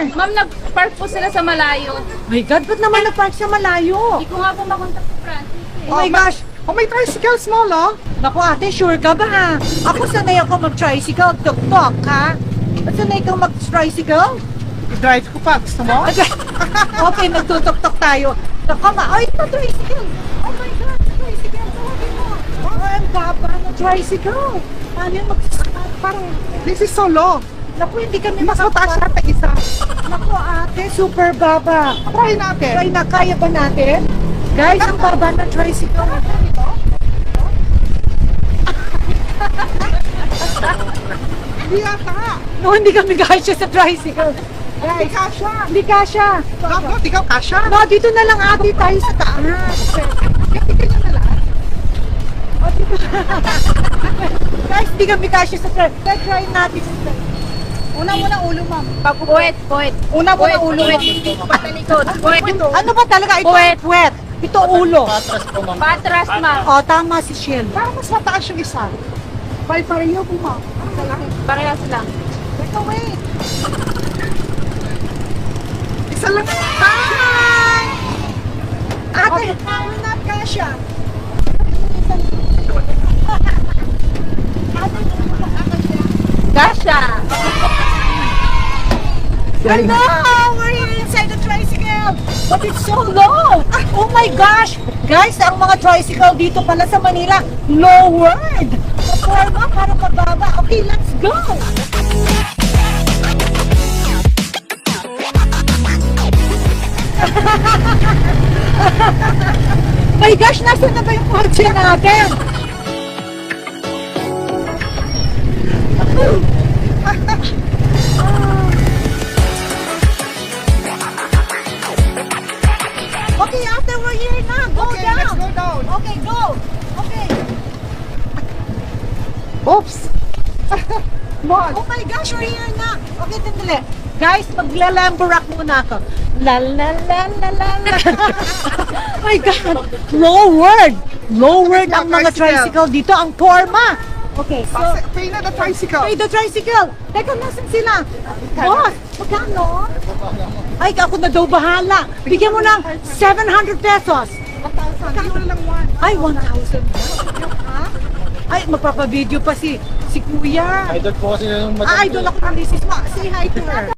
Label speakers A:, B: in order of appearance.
A: Ma'am, nag-park po sila sa malayo.
B: My God, ba't naman nag-park sa malayo?
A: Hindi ko nga po makontak si Francis eh.
B: Oh my gosh!
C: Oh, may tricycle small, oh.
B: Naku ate, sure ka ba ha? Ako sanay ako mag-tricycle, tuk-tuk ha? Ba't sanay kang mag-tricycle?
C: I-drive ko pa. Gusto mo?
B: Okay, magtutok-tok tayo. Naku ay, ito tricycle! Oh my God, tricycle! Tawagin mo! Oh, ang baba na tricycle! Paano yung parang,
C: This is so low.
B: naku, hindi kami
C: Mas mataas yata isa.
B: Naku ate, super baba.
C: Try natin.
B: Try na, kaya ba natin? Guys, ang baba ng tricycle.
C: Hindi yata.
B: No, hindi kami kasya sa tricycle.
C: Hindi kasha.
B: Hindi kasya.
C: Dapat, ikaw kasha.
B: No, dito na lang ate tayo sa taas.
C: Tingnan na lang.
B: O, dito. Guys, hindi kami kasya sa tricycle. Try natin.
A: Una ulo, ma'am. Puwet.
C: Una muna ulo.
A: Patalikod. Puwet.
B: Ano ba talaga? Ito, puwet. Ito ulo.
A: Patras, ma'am.
B: O, tama si Shell.
C: Parang mas mataas yung isa. Pareho po, ma'am.
A: Parehas lang.
C: Teka, wait. Isa lang. Hi!
B: Ate, we're not kasya.
A: Gasha.
B: Hello! We're here inside the tricycle! But it's so low! Oh my gosh! Guys, ang mga tricycle dito pala sa Manila, lowered! Paporma para pababa. Okay, let's go! My gosh, nasa na ba yung kotse natin? Okay, after we're here na, go
C: Okay,
B: down.
C: let's go down.
B: Okay, go. Okay.
C: Oops. Mod.
B: Oh my gosh, we're here na. Okay, tandali. Guys, maglalamburak muna ako. La la la la la la. My God. Lowered. Lowered ang mga tricycle dito. Ang forma. Okay, so...
C: Pay na the tricycle.
B: Hey, the tricycle! Teka, nasan sila? Boss, magkano? Ay, ako na daw bahala. Bigyan mo ng 700 pesos.
C: 1,000. Hindi mo na lang one.
B: Ay, 1,000. Ha? Ay, magpapavideo pa si Kuya.
D: Idol po kasi yung
B: Ah, idol ako ng misis mo. Say hi to her.